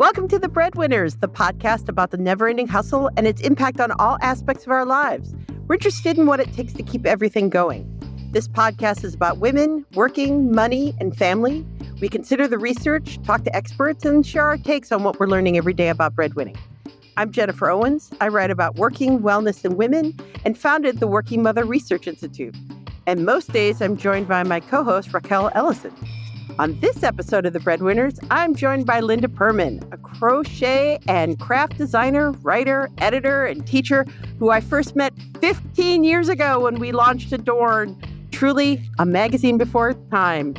Welcome to the Breadwinners, the podcast about the never-ending hustle and its impact on all aspects of our lives. We're interested in what it takes to keep everything going. This podcast is about women, working, money, and family. We consider the research, talk to experts, and share our takes on what we're learning every day about breadwinning. I'm Jennifer Owens. I write about working, wellness, and women, and founded the Working Mother Research Institute. And most days, I'm joined by my co-host, Raquel Ellison. On this episode of The Breadwinners, I'm joined by Linda Permann, a crochet and craft designer, writer, editor, and teacher who I first met 15 years ago when we launched Adorn, truly a magazine before its time.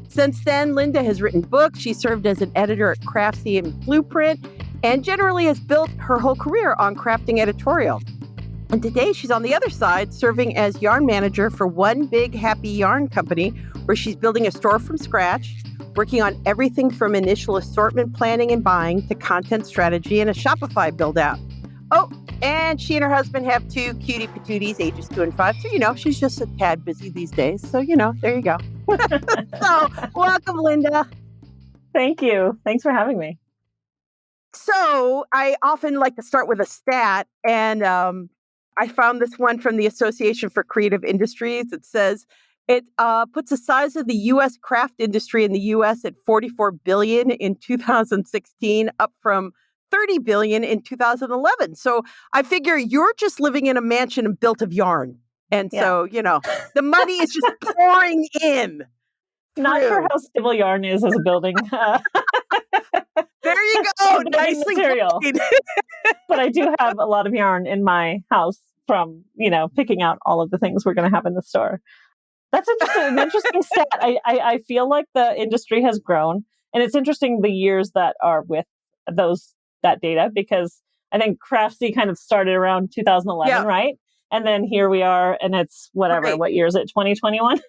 Since then, Linda has written books. She served as an editor at Craftsy and Bluprint and generally has built her whole career on crafting editorial. And today she's on the other side, serving as yarn manager for One Big Happy Yarn Company, where she's building a store from scratch, working on everything from initial assortment planning and buying to content strategy and a Shopify build-out. Oh, and she and her husband have two cutie patooties, ages 2 and 5. So, she's just a tad busy these days. So, there you go. So, welcome, Linda. Thank you. Thanks for having me. So, I often like to start with a stat, and I found this one from the Association for Creative Industries. It says it puts the size of the U.S. craft industry in the U.S. at $44 billion in 2016, up from $30 billion in 2011. So I figure you're just living in a mansion built of yarn. And so, the money is just pouring in. Not sure how stable yarn is as a building. There you go. Nicely material. But I do have a lot of yarn in my house from, picking out all of the things we're going to have in the store. That's an interesting stat. I feel like the industry has grown, and it's interesting the years that are with that data, because I think Craftsy kind of started around 2011, right? And then here we are, and it's whatever. Right. What year is it? 2021?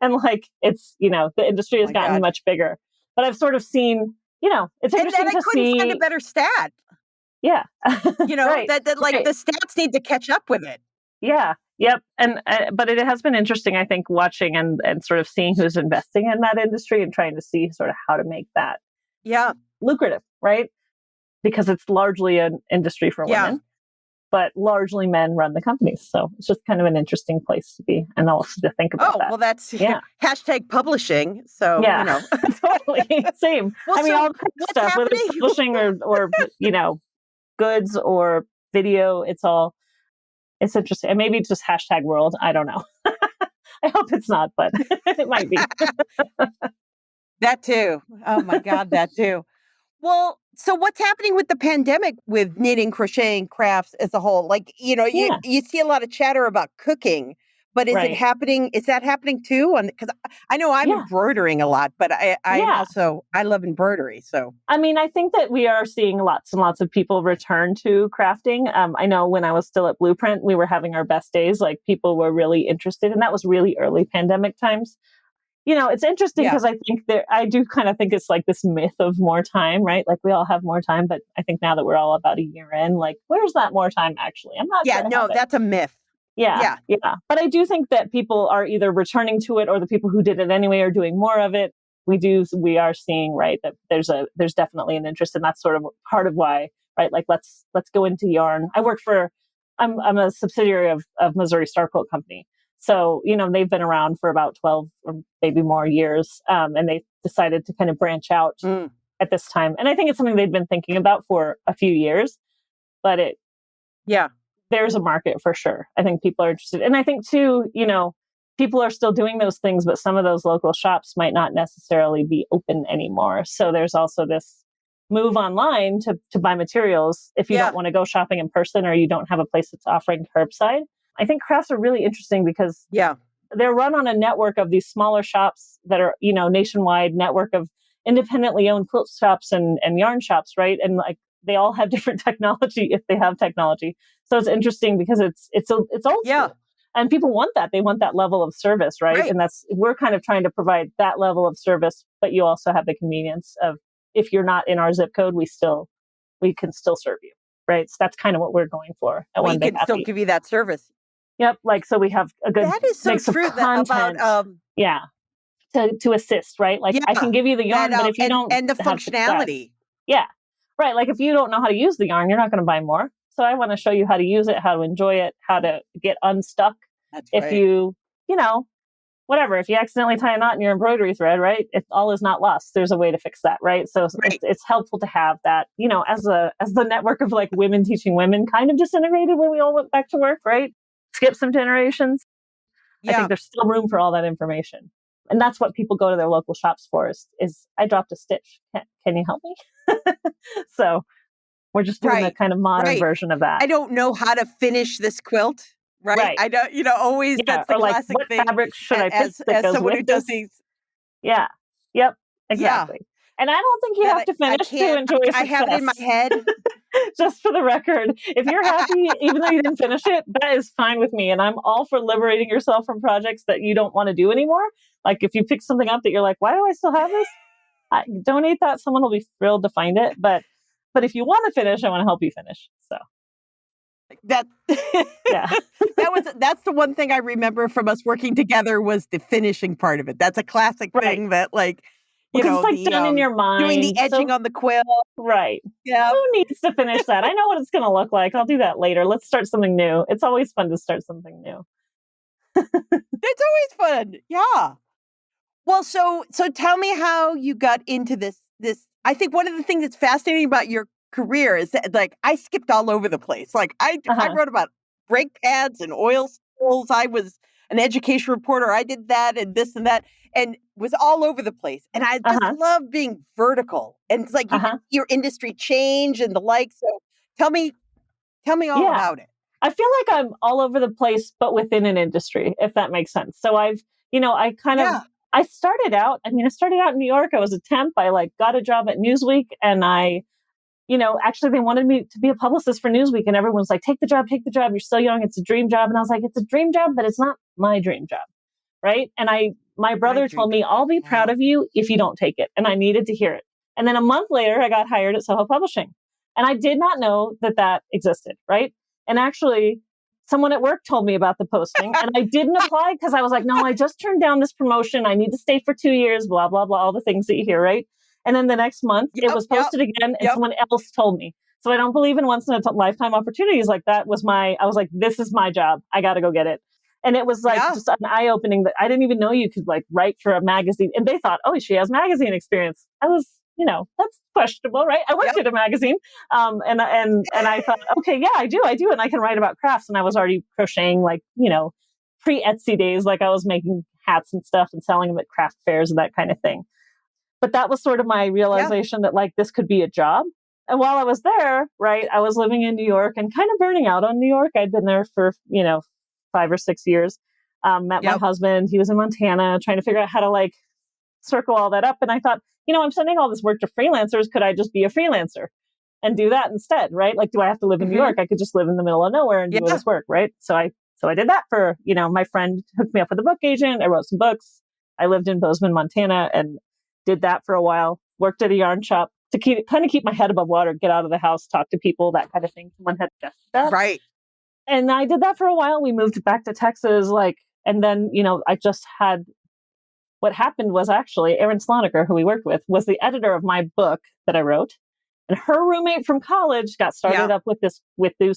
And it's, the industry has gotten much bigger. But I've sort of seen, it's interesting to see. And I couldn't find a better stat. Yeah. Right. that the stats need to catch up with it. Yeah. Yep. And but it has been interesting, I think, watching and sort of seeing who's investing in that industry and trying to see sort of how to make that lucrative, right? Because it's largely an industry for women, but largely men run the companies. So it's just kind of an interesting place to be and also to think about that. Oh, well, that's hashtag publishing. So, Totally. Same. Well, all kinds of stuff, whether it's publishing or goods or video, it's interesting. And maybe just hashtag world. I don't know. I hope it's not, but it might be. That too. Oh my God, that too. Well, so what's happening with the pandemic with knitting, crocheting, crafts as a whole? You see a lot of chatter about cooking, but is it happening? Is that happening too? Because I know I'm embroidering a lot, but I love embroidery. So I think that we are seeing lots and lots of people return to crafting. I know when I was still at Bluprint, we were having our best days. People were really interested, and that was really early pandemic times. It's interesting because I think I do kind of think it's this myth of more time, right? We all have more time, but I think now that we're all about a year in, where's that more time actually? I'm not sure. Yeah, no, that's a myth. Yeah. But I do think that people are either returning to it, or the people who did it anyway are doing more of it. We are seeing, right, that there's definitely an interest, and that's sort of part of why, right? Let's go into yarn. I'm a subsidiary of Missouri Star Quilt Company. So, they've been around for about 12 or maybe more years. And they decided to kind of branch out at this time. And I think it's something they've been thinking about for a few years, but there's a market for sure. I think people are interested. And I think too, people are still doing those things, but some of those local shops might not necessarily be open anymore. So there's also this move online to buy materials if you don't want to go shopping in person, or you don't have a place that's offering curbside. I think crafts are really interesting because they're run on a network of these smaller shops that are, nationwide network of independently owned quilt shops and yarn shops, right? And they all have different technology if they have technology. So it's interesting because it's old school. And people want that. They want that level of service, right? And we're kind of trying to provide that level of service, but you also have the convenience of, if you're not in our zip code, we can still serve you, right? So that's kind of what we're going for at One Big Happy. We can still give you that service. Yep. So we have a good mix of content. To assist, right? I can give you the yarn, but if you don't and the functionality. Yeah. Right. Like if you don't know how to use the yarn, you're not going to buy more. So I want to show you how to use it, how to enjoy it, how to get unstuck. That's If right. you know, whatever, if you accidentally tie a knot in your embroidery thread, right, it all is not lost. There's a way to fix that, right? So Right. it's helpful to have that, as the network of like women teaching women kind of disintegrated when we all went back to work, right? Skip some generations. I Yeah. think there's still room for all that information. And that's what people go to their local shops for is I dropped a stitch. Can you help me? So we're just doing a Right. kind of modern Right. version of that. I don't know how to finish this quilt. Right. Right. I don't, always Yeah. that's the Or like, classic what thing fabric should I pick that as goes someone with who does this? these. Yeah. Yep. Yeah. Exactly. And I don't think you That have to I finish to can't. enjoy I have it in my success. head. Just for the record, if you're happy, even though you didn't finish it, that is fine with me. And I'm all for liberating yourself from projects that you don't want to do anymore. Like if you pick something up that you're like, why do I still have this? Donate that. Someone will be thrilled to find it. But if you want to finish, I want to help you finish. So That yeah. that's the one thing I remember from us working together was the finishing part of it. That's a classic Right. thing that like, Because it's like done in your mind. doing the edging So, on the quilt. right. Yeah. Who needs to finish that? I know what it's going to look like. I'll do that later. Let's start something new. It's always fun to start something new. It's always fun. Yeah. Well, so tell me how you got into this. I think one of the things that's fascinating about your career is that like I skipped all over the place. Like I Uh-huh. wrote about brake pads and oil spills. I was an education reporter. I did that and this and that and was all over the place. And I just Uh-huh. love being vertical. And it's like you can Uh-huh. see your industry change and the like. So tell me all Yeah. about it. I feel like I'm all over the place, but within an industry, if that makes sense. So Yeah. I started out in New York. I was a temp. I like got a job at Newsweek and actually they wanted me to be a publicist for Newsweek and everyone's like, take the job. You're still young. It's a dream job. And I was like, it's a dream job, but it's not my dream job. Right. And my My brother dream told me, job. I'll be proud of you if you don't take it. And I needed to hear it. And then a month later, I got hired at Soho Publishing. And I did not know that existed. Right. And actually, someone at work told me about the posting and I didn't apply because I was like, no, I just turned down this promotion. I need to stay for 2 years, blah, blah, blah, all the things that you hear. Right. And then the next month it was posted again and someone else told me. So I don't believe in once in a lifetime opportunities like that I was like, this is my job. I got to go get it. And it was like just an eye opening that I didn't even know you could like write for a magazine. And they thought, oh, she has magazine experience. I was, that's questionable, right? I worked at a magazine. And I thought, okay, yeah, I do. And I can write about crafts. And I was already crocheting like, pre-Etsy days. Like I was making hats and stuff and selling them at craft fairs and that kind of thing. But that was sort of my realization that like this could be a job. And while I was there, right, I was living in New York and kind of burning out on New York. I'd been there for, 5 or 6 years. Met my husband. He was in Montana trying to figure out how to like circle all that up. And I thought, I'm sending all this work to freelancers. Could I just be a freelancer and do that instead? Right. Like, do I have to live in New York? I could just live in the middle of nowhere and do all this work. Right. So I did that for, my friend hooked me up with a book agent. I wrote some books. I lived in Bozeman, Montana and did that for a while. Worked at a yarn shop to keep my head above water, get out of the house, talk to people, that kind of thing. Someone had suggested that. Right. And I did that for a while. We moved back to Texas, and then, I just had, what happened was actually Erin Sloniker, who we worked with, was the editor of my book that I wrote. And her roommate from college got started up with this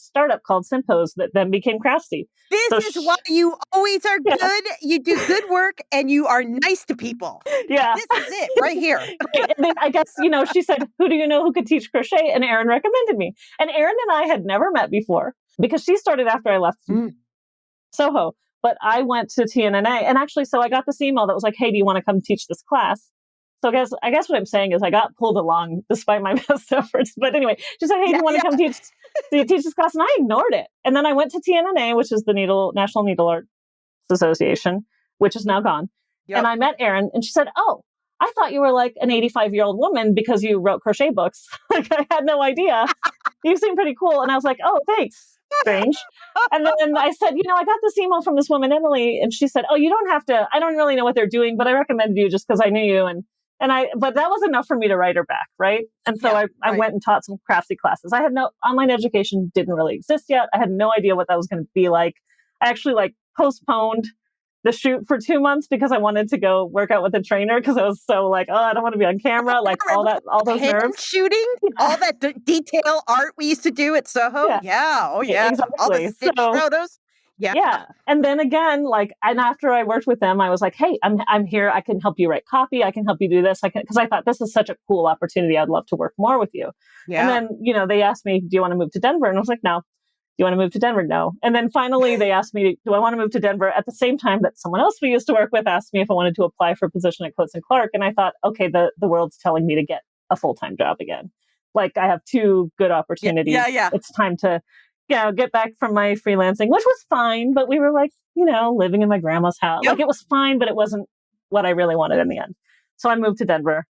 startup called Simpose that then became Craftsy. This is why you always are good. You do good work and you are nice to people. Yeah. This is it right here. Right. And then I guess, she said, who do you know who could teach crochet? And Erin recommended me. And Erin and I had never met before because she started after I left Soho. But I went to TNNA and actually, so I got this email that was like, hey, do you want to come teach this class? So I guess what I'm saying is I got pulled along despite my best efforts. But anyway, she said, hey, do you want to come teach this class? And I ignored it. And then I went to TNNA, which is the National Needle Arts Association, which is now gone. And I met Erin and she said, oh, I thought you were like an 85-year-old woman because you wrote crochet books. Like I had no idea. You seem pretty cool. And I was like, oh, thanks. Strange. And then I said, I got this email from this woman, Emily, and she said, oh, you don't have to, I don't really know what they're doing, but I recommended you just because I knew you. But that was enough for me to write her back. Right. And so I went and taught some Craftsy classes. I had no online education, didn't really exist yet. I had no idea what that was going to be like. I actually postponed the shoot for 2 months because I wanted to go work out with a trainer because I was so like, oh, I don't want to be on camera, like all those Hand nerves. shooting, all that detail art we used to do at Soho. Yeah, Yeah. Oh, yeah. All the exactly. stitch So photos. Yeah. yeah. And then again, like, and after I worked with them, I was like, hey, I'm here. I can help you write copy. I can help you do this. Because I thought this is such a cool opportunity. I'd love to work more with you. And Yeah. then, they asked me, do you want to move to Denver? And I was like, no. Do you want to move to Denver? No. And then finally they asked me, do I want to move to Denver at the same time that someone else we used to work with asked me if I wanted to apply for a position at Coates and Clark. And I thought, okay, the world's telling me to get a full-time job again. Like I have two good opportunities. Yeah. It's time to get back from my freelancing, which was fine, but we were like, living in my grandma's house. Yep. Like it was fine, but it wasn't what I really wanted in the end. So I moved to Denver,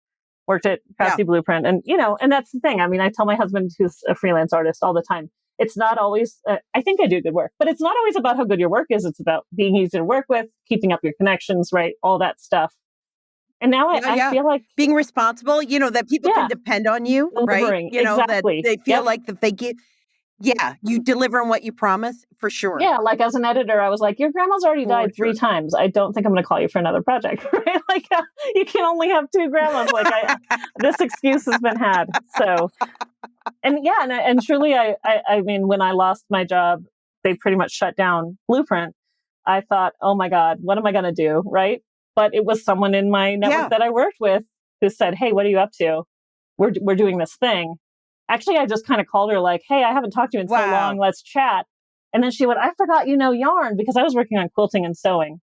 worked at Craftsy Bluprint. And, and that's the thing. I mean, I tell my husband, who's a freelance artist, all the time, it's not always, I think I do good work, but it's not always about how good your work is. It's about being easy to work with, keeping up your connections, right? All that stuff. And now I feel like being responsible, that people can depend on you, delivering, right? exactly. That they feel like that they get, you deliver on what you promise for sure. Yeah, like as an editor, I was like, your grandma's already died 3 times. I don't think I'm going to call you for another project, right? Like you can only have 2 grandmas. Like this excuse has been had. So, and truly, I mean, when I lost my job, they pretty much shut down Bluprint. I thought, oh my God, what am I going to do, right? But it was someone in my network that I worked with who said, hey, what are you up to? We're doing this thing. Actually, I just kind of called her like, hey, I haven't talked to you in so long. Let's chat. And then she went, I forgot you know yarn because I was working on quilting and sewing.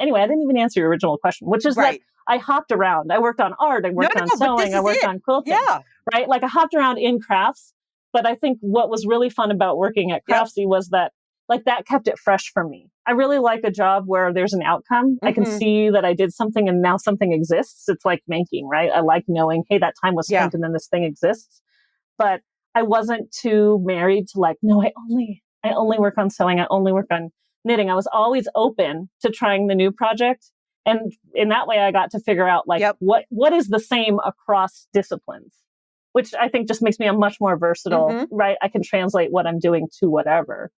Anyway, I didn't even answer your original question, which is that I hopped around. I worked on art. I worked on sewing. I worked on quilting. Yeah. Right? Like I hopped around in crafts. But I think what was really fun about working at Craftsy was that like that kept it fresh for me. I really like a job where there's an outcome. I can see that I did something and now something exists. It's like making, right? I like knowing, hey, that time was spent and then this thing exists. But I wasn't too married to like, no, I only work on sewing. I only work on knitting. I was always open to trying the new project. And in that way, I got to figure out like what is the same across disciplines, which I think just makes me a much more versatile, right? I can translate what I'm doing to whatever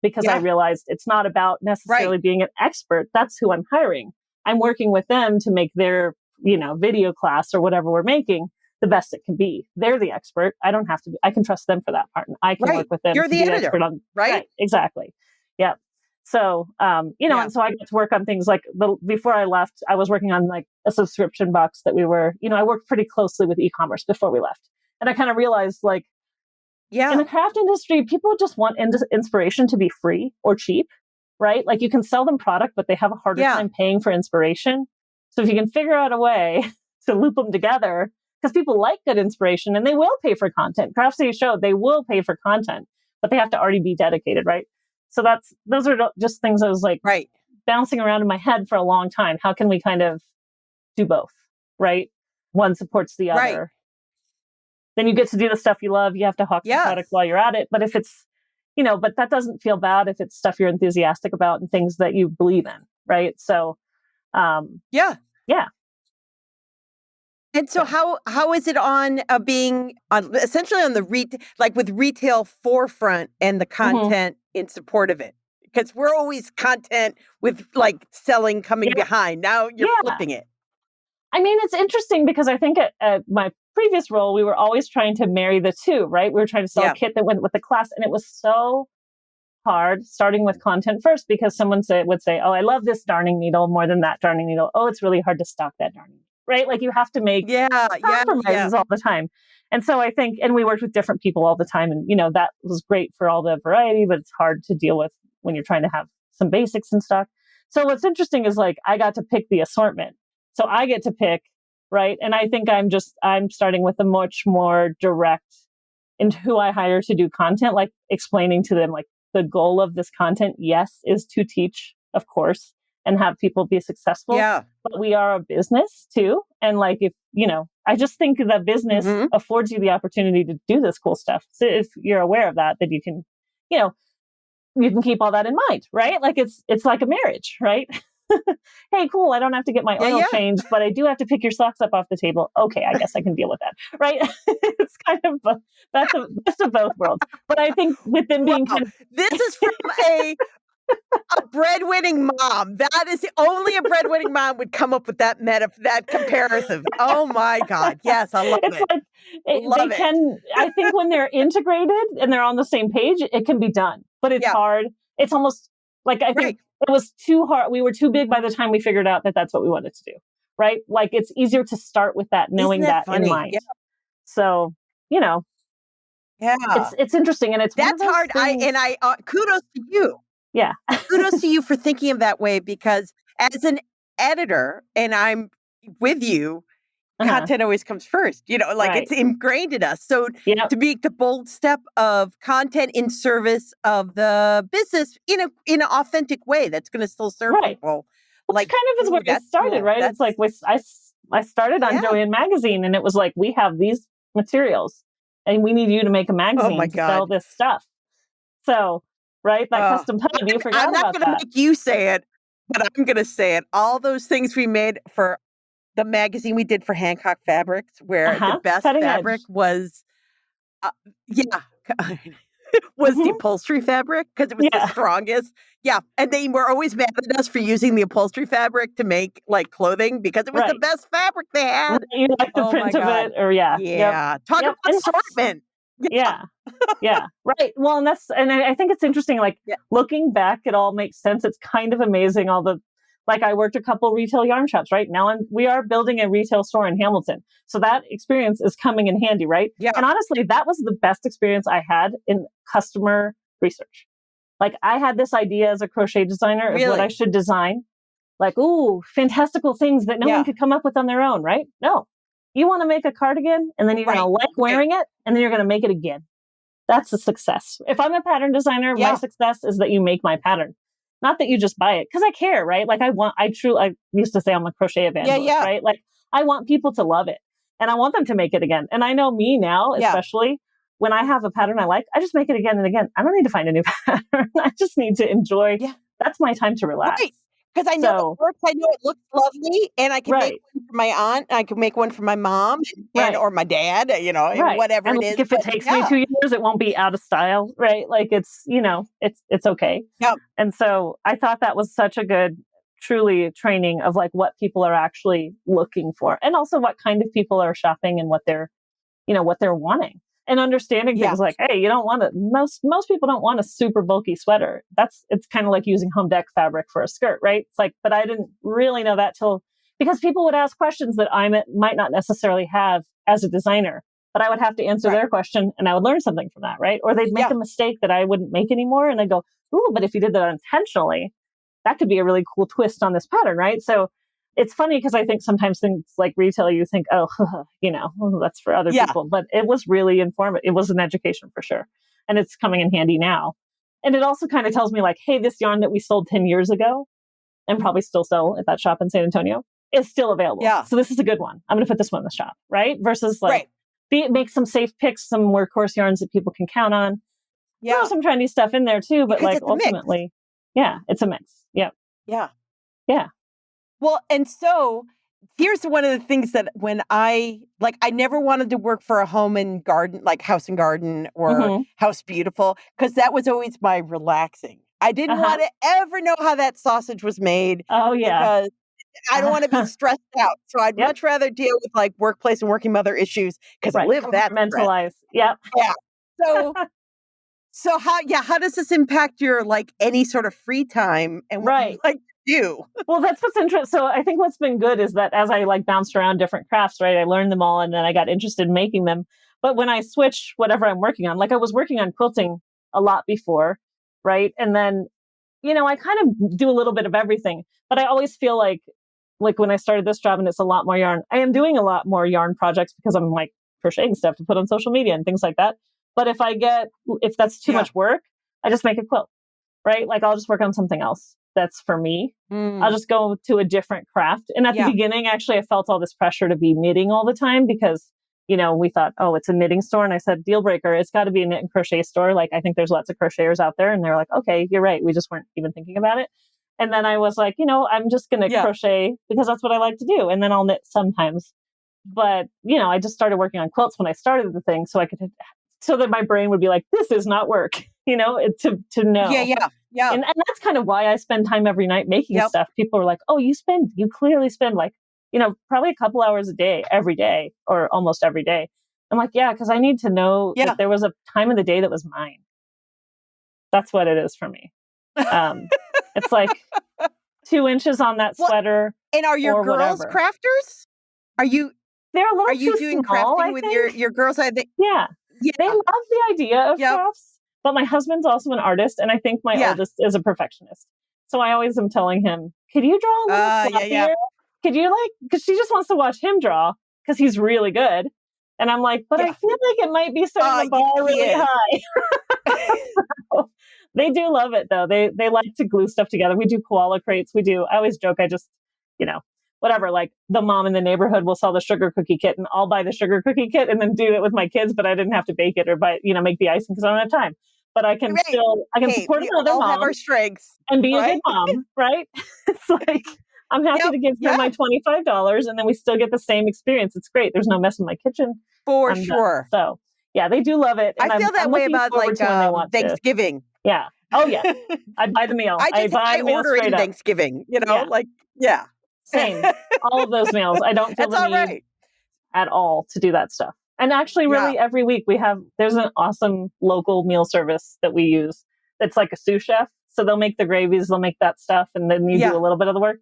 because I realized it's not about necessarily being an expert. That's who I'm hiring. I'm working with them to make their, video class or whatever we're making the best it can be. They're the expert. I don't have to be, I can trust them for that part and I can work with them. You're the editor, right? Exactly. Yeah. So, and so I got to work on things like before I left, I was working on like a subscription box that we were, I worked pretty closely with e-commerce before we left. And I kind of realized like, in the craft industry, people just want inspiration to be free or cheap, right? Like you can sell them product, but they have a harder time paying for inspiration. So if you can figure out a way to loop them together, because people like good inspiration and they will pay for content. Craftsy showed they will pay for content, but they have to already be dedicated, right? So those are just things I was like bouncing around in my head for a long time. How can we kind of do both, right? One supports the other. Then you get to do the stuff you love. You have to hawk the product while you're at it. But if it's, but that doesn't feel bad if it's stuff you're enthusiastic about and things that you believe in, right? So, yeah. And so how is it on being on essentially on the like with retail forefront and the content in support of it? Because we're always content with like selling coming behind. Now you're flipping it. I mean, it's interesting because I think at my previous role, we were always trying to marry the two, right? We were trying to sell a kit that went with the class. And it was so hard starting with content first because someone would say, oh, I love this darning needle more than that darning needle. Oh, it's really hard to stock that darning needle, right? Like you have to make compromises all the time. And so I think, and we worked with different people all the time. And, that was great for all the variety, but it's hard to deal with when you're trying to have some basics in stock. So what's interesting is like, I got to pick the assortment. So I get to pick, right? And I think I'm starting with a much more direct into who I hire to do content, like explaining to them, like the goal of this content, yes, is to teach, of course, and have people be successful. Yeah. But we are a business too. And like, if, I just think that business affords you the opportunity to do this cool stuff. So if you're aware of that, then you can, you can keep all that in mind, right? Like it's like a marriage, right? Hey, cool. I don't have to get my oil changed, but I do have to pick your socks up off the table. Okay, I guess I can deal with that, right? It's kind of that's the best of both worlds. But I think with them being kind of this is from a A breadwinning mom. That is only a breadwinning mom would come up with that comparison. Oh my God. Yes, I love It's it. like Love they it. can, I think when they're integrated and they're on the same page, it can be done, but it's Yeah. hard. It's almost like, I think Right. it was too hard. We were too big by the time we figured out that that's what we wanted to do. Right. Like it's easier to start with that, Isn't knowing that that in funny? mind. Yeah. So, you know, Yeah. it's interesting. And it's one of That's those hard. things. Kudos to you. Yeah. Kudos to you for thinking of that way because as an editor, and I'm with you, Uh-huh. content always comes first. Like Right. it's ingrained in us. So Yep. to make the bold step of content in service of the business in an authentic way that's going to still serve Right. people. Which Like, kind of is ooh, where I that's started, cool. right? It's like I started on Yeah. Joanne Magazine, and it was like, we have these materials, and we need you to make a Oh my magazine to sell God. this stuff. So, right, that Uh, custom pub, you I'm forgot not about going to that. make you say it, but I'm going to say it. All those things we made for the magazine we did for Hancock Fabrics, where the best Cutting fabric edge. was, yeah, was the Hmm. upholstery fabric because it was the Yeah, strongest. Yeah, and they were always mad at us for using the upholstery fabric to make like clothing because it was the right. best fabric they Right, had. you like the Oh my print of God. it, or yeah, yep, Yeah. Talk yep, about and that's assortment. Yeah. yeah. Yeah, right. Well, and I think it's interesting, like Yeah. looking back, it all makes sense. It's kind of amazing. Like I worked a couple retail yarn shops, right? Now we are building a retail store in Hamilton. So that experience is coming in handy, right? Yeah. And honestly, that was the best experience I had in customer research. Like I had this idea as a crochet designer of what I Really? should design. Like, ooh, fantastical things that no one Yeah. could come up with on their own, right? No. You want to make a cardigan and then you're going to Right. like wearing it and then you're going to make it again. That's a success. If I'm a pattern designer, my Yeah. success is that you make my pattern, not that you just buy it. Because I care, right? Like I used to say I'm a crochet evangelist, Yeah. right? Like I want people to love it and I want them to make it again. And I know me now, Yeah. especially when I have a pattern I like, I just make it again and again. I don't need to find a new pattern. I just need to enjoy. Yeah. That's my time to relax. Right. Because I know it So, works. I know it looks lovely, and I can make right, one for my aunt. And I can make one for my mom, and right. or my dad. And Right. whatever And it like is. if it But takes me yeah. 2 years, it won't be out of style, right? Like it's okay. Yeah. And so I thought that was such a good, truly training of like what people are actually looking for and also what kind of people are shopping and what they're wanting. And understanding Yeah. things like, hey, you don't want to, most people don't want a super bulky sweater. It's kind of like using home deck fabric for a skirt, right? It's like, but I didn't really know that because people would ask questions that might not necessarily have as a designer, but I would have to answer Right. their question and I would learn something from that, right? Or they'd make Yeah. a mistake that I wouldn't make anymore. And I'd go, ooh, but if you did that intentionally, that could be a really cool twist on this pattern, right? So it's funny because I think sometimes things like retail, you think, oh, that's for other Yeah. people. But it was really informative. It was an education for sure. And it's coming in handy now. And it also kind of tells me like, hey, this yarn that we sold 10 years ago and probably still sell at that shop in San Antonio is still available. Yeah. So this is a good one. I'm going to put this one in the shop, right? Versus like, Right. make some safe picks, some workhorse yarns that people can count on. Yeah. Throw some trendy stuff in there too. But Because like it's a mix. ultimately, yeah, it's a mix. Yeah. Yeah. Yeah. Well, and so here's one of the things that when I never wanted to work for a home and garden, like House and Garden or Mhm. House Beautiful, because that was always my relaxing. I didn't Uh-huh. want to ever know how that sausage was made Oh yeah. because I don't want to be stressed out. So I'd Yep. much rather deal with like workplace and working mother issues because I Right. live that stress. Compartmentalize. Yep. Yeah. So how does this impact your like any sort of free time and what you Right. like to do? Well, that's what's interesting. So I think what's been good is that as I like bounced around different crafts, right, I learned them all and then I got interested in making them. But when I switch whatever I'm working on, like I was working on quilting a lot before, right? And then, I kind of do a little bit of everything, but I always feel like when I started this job and it's a lot more yarn, I am doing a lot more yarn projects because I'm like crocheting stuff to put on social media and things like that. But if that's too Yeah. much work, I just make a quilt, right? Like I'll just work on something else that's for me. I'll just go to a different craft. And at the beginning, actually, I felt all this pressure to be knitting all the time because, we thought, oh, it's a knitting store. And I said, deal breaker, it's got to be a knit and crochet store. Like, I think there's lots of crocheters out there. And they're like, okay, you're right. We just weren't even thinking about it. And then I was like, I'm just going to crochet because that's what I like to do. And then I'll knit sometimes. But, I just started working on quilts when I started the thing so that my brain would be like, this is not work, to know. Yeah. Yeah. And that's kind of why I spend time every night making Yep. stuff. People are like, oh, you clearly spend like, probably a couple hours a day, every day, or almost every day. I'm like, yeah, because I need to know Yeah. that there was a time of the day that was mine. That's what it is for me. It's like 2 inches on that Well, sweater. And are your or girls whatever. crafters? Are you They're a little too doing small, crafting I with think. your girls? I think. Yeah. They Yeah. love the idea of Yep. crafts, but my husband's also an artist, and I think my Yeah. oldest is a perfectionist. So I always am telling him, could you draw a little floppier? Yeah. Could you because she just wants to watch him draw because he's really good. And I'm like, but I Yeah. feel like it might be setting the bar he really is. high. They do love it though. They like to glue stuff together. We do koala crates. I always joke, I just, whatever, like the mom in the neighborhood will sell the sugar cookie kit and I'll buy the sugar cookie kit and then do it with my kids, but I didn't have to bake it or make the icing because I don't have time. But I can Right. support We another all mom have our strengths, and be a right? good mom, right? It's like, I'm happy to give her my $25 and then we still get the same experience. It's great. There's no mess in my kitchen. For I'm sure. done. So yeah, they do love it. And I feel that I'm way looking about forward to when they want to. Thanksgiving. Yeah. Oh yeah. I buy the meal. I buy the meal order straight in up. Thanksgiving, Yeah. Same. All of those meals. I don't feel That's the all need right. at all to do that stuff. And actually, really, every week there's an awesome local meal service that we use that's like a sous chef. So they'll make the gravies, they'll make that stuff, and then you do a little bit of the work.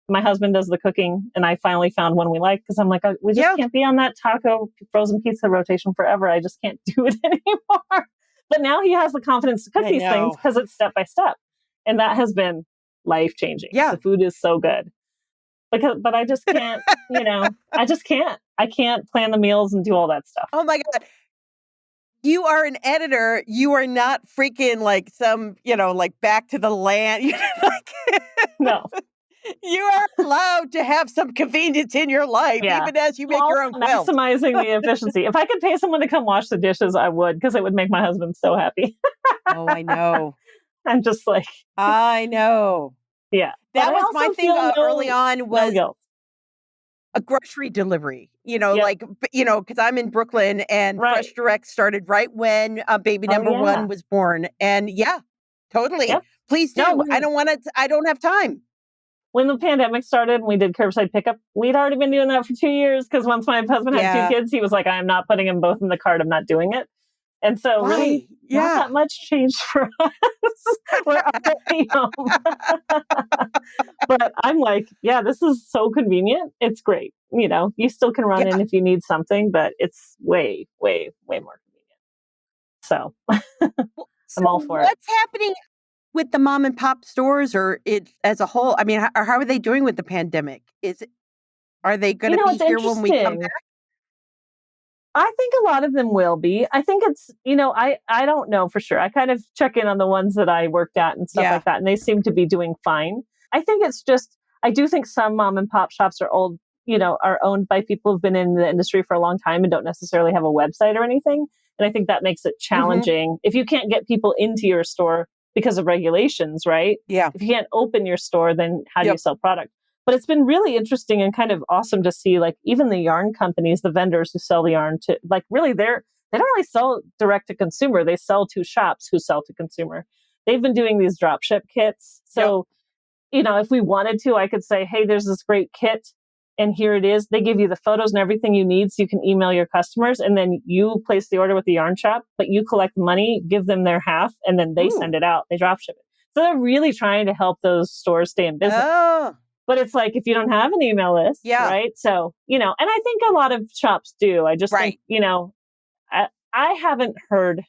My husband does the cooking, and I finally found one we like because I'm like, we just can't be on that taco frozen pizza rotation forever. I just can't do it anymore. But now he has the confidence to cook these things because it's step by step. And that has been life changing. Yeah. The food is so good. But I just can't, I just can't. I can't plan the meals and do all that stuff. Oh my God. You are an editor. You are not freaking like some, like back to the land. No. You are allowed to have some convenience in your life, even as you make your own quilt. Maximizing the efficiency. If I could pay someone to come wash the dishes, I would, because it would make my husband so happy. Oh, I know. I'm just like, I know. Yeah. That was my thing early on was a grocery delivery, because I'm in Brooklyn and Fresh Direct started right when baby number one was born. And totally. Yep. Please do. No, I don't have time. When the pandemic started and we did curbside pickup, we'd already been doing that for 2 years because once my husband had 2 kids, he was like, I'm not putting them both in the cart. I'm not doing it. And so really not that much changed for us. We're already home. But I'm like, this is so convenient. It's great. You still can run in if you need something, but it's way, way, way more convenient. So I'm all for it. What's happening with the mom and pop stores or it as a whole? I mean, how are they doing with the pandemic? Are they going to be here when we come back? I think a lot of them will be. I think it's, I don't know for sure. I kind of check in on the ones that I worked at and stuff like that, and they seem to be doing fine. I think it's just, I do think some mom and pop shops are are owned by people who've been in the industry for a long time and don't necessarily have a website or anything. And I think that makes it challenging. If you can't get people into your store because of regulations, right? Yeah. If you can't open your store, then how do you sell product? But it's been really interesting and kind of awesome to see, like, even the yarn companies, the vendors who sell the yarn to, like, really they don't really sell direct to consumer. They sell to shops who sell to consumer. They've been doing these drop ship kits. So, if we wanted to, I could say, hey, there's this great kit and here it is. They give you the photos and everything you need so you can email your customers, and then you place the order with the yarn shop, but you collect money, give them their half, and then they send it out. They drop ship it. So they're really trying to help those stores stay in business. Oh. But it's like, if you don't have an email list, right? So, and I think a lot of shops do. I just think, I haven't heard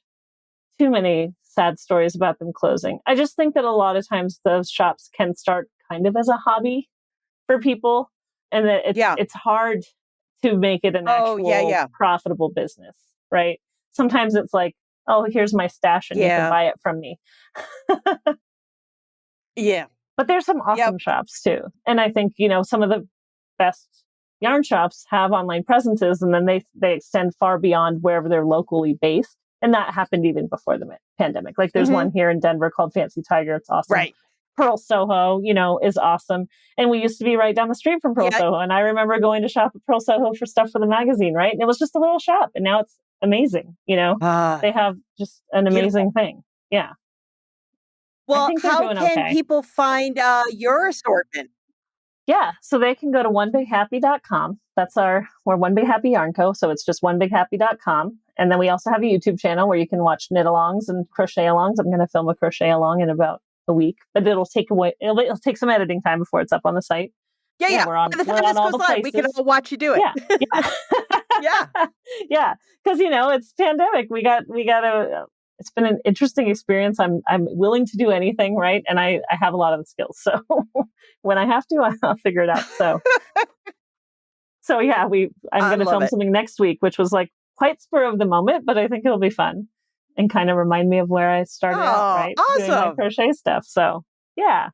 too many sad stories about them closing. I just think that a lot of times those shops can start kind of as a hobby for people, and that it's hard to make it an actual profitable business, right? Sometimes it's like, oh, here's my stash and you can buy it from me. But there's some awesome shops too. And I think, some of the best yarn shops have online presences, and then they extend far beyond wherever they're locally based. And that happened even before the pandemic. Like there's one here in Denver called Fancy Tiger. It's awesome. Right. Pearl Soho, is awesome. And we used to be right down the street from Pearl Soho. And I remember going to shop at Pearl Soho for stuff for the magazine, right? And it was just a little shop. And now it's amazing, They have just an amazing thing. Yeah. Well, think they're how doing can okay. people find your assortment? Yeah. So they can go to onebighappy.com. We're One Big Happy Yarn Co. So it's just onebighappy.com. And then we also have a YouTube channel where you can watch knit alongs and crochet alongs. I'm going to film a crochet along in about a week, but it'll take some editing time before it's up on the site. Yeah. We're on By the time this all goes the live, we can places. all watch you do it. Yeah. Yeah. Yeah. Because, it's pandemic. It's been an interesting experience. I'm willing to do anything, right? And I have a lot of the skills. So when I have to, I'll figure it out. So yeah, I'm going to film something next week, which was like quite spur of the moment, but I think it'll be fun and kind of remind me of where I started out, right? Awesome. Doing my crochet stuff. So yeah.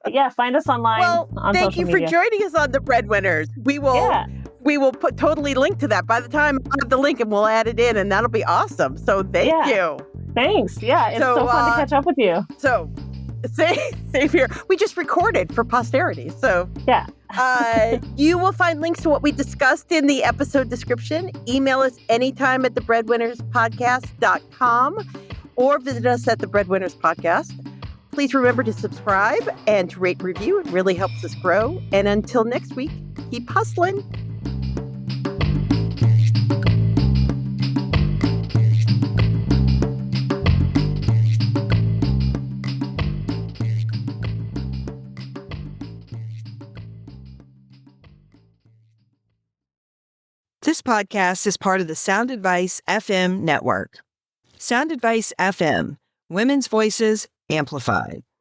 But yeah, find us online. Well, on thank social you for media. joining us on the Breadwinners. We will put totally link to that. By the time I have the link, and we'll add it in, and that'll be awesome. So thank you. Thanks. Yeah, it's so fun to catch up with you. So same here. We just recorded for posterity. So yeah. You will find links to what we discussed in the episode description. Email us anytime at thebreadwinnerspodcast.com or visit us at the Breadwinners Podcast. Please remember to subscribe and to rate and review. It really helps us grow. And until next week, keep hustling. This podcast is part of the Sound Advice FM network. Sound Advice FM, women's voices amplified.